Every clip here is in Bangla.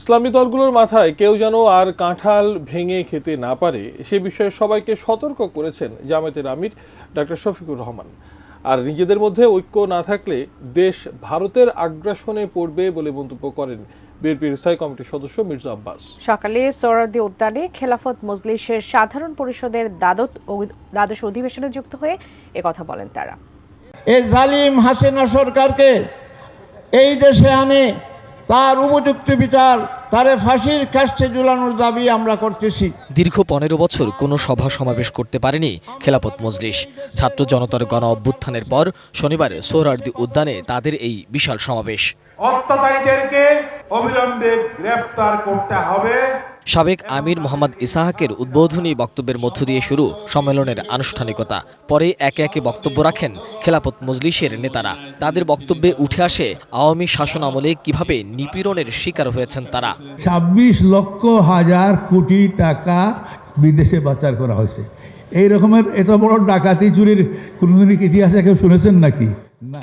ইসলামী দলগুলোর মাথায় কেউ যেন আর কাঁঠাল ভেঙে খেতে না পারে সে বিষয়ে সবাইকে সতর্ক করেছেন জামায়াতের আমির ডক্টর শফিকুর রহমান। আর নিজেদের মধ্যে ঐক্য না থাকলে দেশ ভারতের আগ্রাসনে পড়বে বলে মন্তব্য করেন বিএনপির স্থায়ী কমিটির সদস্য মির্জা আব্বাস। সকালে সোহরাওয়ার্দী উদ্যানে খেলাফত মজলিসের সাধারণ পরিষদের দ্বাদশ অধিবেশনে যুক্ত হয়ে একথা বলেন তারা। এই জালিম হাসিনা সরকারকে এই দেশে আনে তার উপযুক্ত বিচার, তারে ফাঁসির কাস্টে ঝুলানোর দাবি আমরা করতেছি। দীর্ঘ 15 বছর কোনো সভা সমাবেশ করতে পারেনি খেলাফত মজলিস। ছাত্র জনতার গণ অভ্যুত্থানের পর শনিবার সোহরাওয়ার্দী উদ্যানে তাদের এই বিশাল সমাবেশ। অত্যাচারীদেরকে অবিলম্বে গ্রেফতার করতে হবে। সাবেক আমির মোহাম্মদ ইসাহাকের উদ্বোধনী বক্তব্যের মধ্য দিয়ে শুরু সম্মেলনের আনুষ্ঠানিকতা। পরে একে একে বক্তব্য রাখেন খেলাফত মজলিসের নেতারা। তাদের বক্তব্যে উঠে আসে আওয়ামী শাসন আমলে কিভাবে নিপীড়নের শিকার হয়েছেন তারা। 26 লক্ষ হাজার কোটি টাকা বিদেশে পাচার করা হয়েছে। এই রকমের এত বড় ডাকাতি চুরির কোনদিন ইতিহাসে কেউ শুনেছেন নাকি?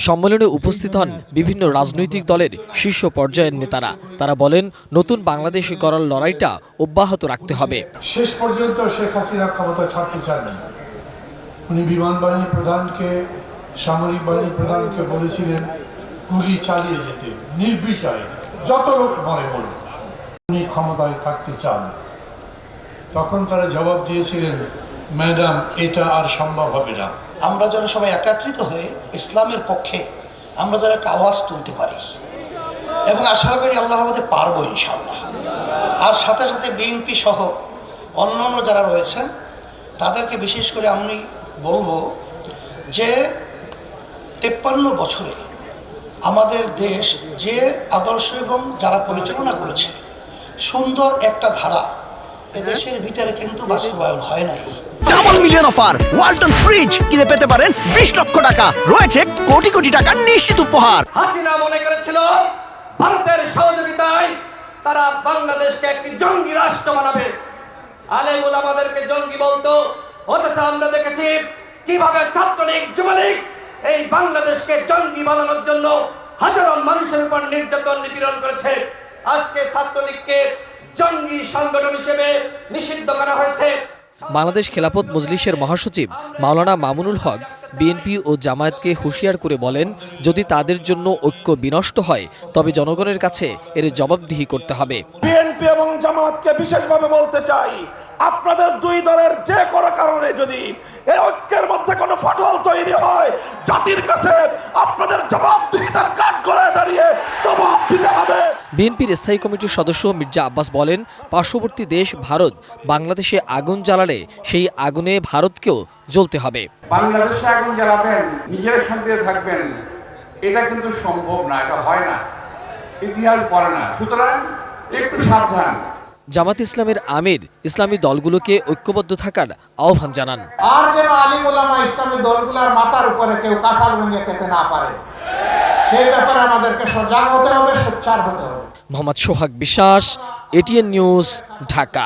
সম্মেলনে উপস্থিত হন বিভিন্ন রাজনৈতিক দলের শীর্ষ পর্যায়ের নেতারা। তারা বলেন, নতুন বাংলাদেশ গড়ার লড়াইটা অব্যাহত রাখতে হবে। শেষ পর্যন্ত শেখ হাসিনা ক্ষমতা ছাড়তে চাননি। উনি বিমান বাহিনী প্রধানকে, সামরিক বাহিনী প্রধানকে বলেছিলেন গুলি চালিয়ে যেতে নির্বিচারে, যত লোক মরে বলুন, উনি ক্ষমতায় থাকতে চান। তখন তারা জবাব দিয়েছিলেন, ম্যাডাম এটা আর সম্ভব হবে না। আমরা যেন সবাই একত্রিত হয়ে ইসলামের পক্ষে আমরা যেন একটা আওয়াজ তুলতে পারি এবং আশা করি আল্লাহর রহমতে পারবো ইনশাআল্লাহ। আর সাথে সাথে বিএনপি সহ অন্যান্য যারা রয়েছেন তাদেরকে বিশেষ করে আমি বলবো যে 53 বছরে আমাদের দেশ যে আদর্শ এবং যারা পরিচালনা করেছে সুন্দর একটা ধারা এদেশের ভিতরে কিন্তু বাস্তবায়ন হয় নাই। Double million offer Walton fridge কিনে পেতে পারেন 20 লক্ষ টাকা, রয়েছে কোটি কোটি টাকার নিশ্চিত উপহার। হাসিনা মনে করেছিল ভারতের সহযোগিতায় তারা বাংলাদেশকে একটি জঙ্গি রাষ্ট্র বানাবে, আলেম ওলামাদেরকে জঙ্গি বলতো। অথচ আমরা দেখেছি কিভাবে ছাত্রলীগ, যুবলীগ এই বাংলাদেশকে জঙ্গি বানানোর জন্য হাজারো মানুষের উপর নির্যাতন নিপীড়ন করেছে। আজকে ছাত্রলীগকে জঙ্গি সংগঠন হিসেবে নিষিদ্ধ করা হয়েছে। বাংলাদেশ খেলাফত মজলিসের মহাসচিব মাওলানা মামুনুল হক বিএনপি ও জামায়াতকে হুঁশিয়ার করে বলেন, যদি তাদের জন্য ঐক্য বিনষ্ট হয় তবে জনগণের কাছে এর জবাবদিহি করতে হবে। বিএনপি এবং জামায়াতকে বিশেষভাবে বলতে চাই, আপনাদের দুই দলের যে কোনো কারণে যদি এই ঐক্যের মধ্যে কোনো ফাটল তৈরি হয়, জাতির কাছে আপনাদের জবাবদিহিতার কাঠ গড়ায় দাঁড়িয়ে জবাব দিতে হবে। বিএনপির স্থায়ী কমিটির সদস্য মির্জা আব্বাস বলেন, পার্শ্ববর্তী দেশ ভারত বাংলাদেশে আগুন জ্বালালে সেই আগুনে ভারতকেও জ্বলতে হবে। বাংলাদেশে আগুন জ্বালাবেন, নিজের শান্তিতে থাকবেন, এটা কিন্তু সম্ভব না, এটা হয় না, ইতিহাস বলে না। সুতরাং একটু সাবধান। জামাত ইসলামের আমির ইসলামী দলগুলোকে ঐক্যবদ্ধ থাকার আহ্বান জানান। আর যেন আলিম ওলামা ইসলামী দলগুলোর মাথার উপরে কেউ কাঁঠাল ভেঙে খেতে না পারে, সেই ব্যাপারে আমাদেরকে সজাগ হতে হবে, সোচ্চার হতে হবে। মোহাম্মদ সোহাগ বিশ্বাস, এটিএন নিউজ, ঢাকা।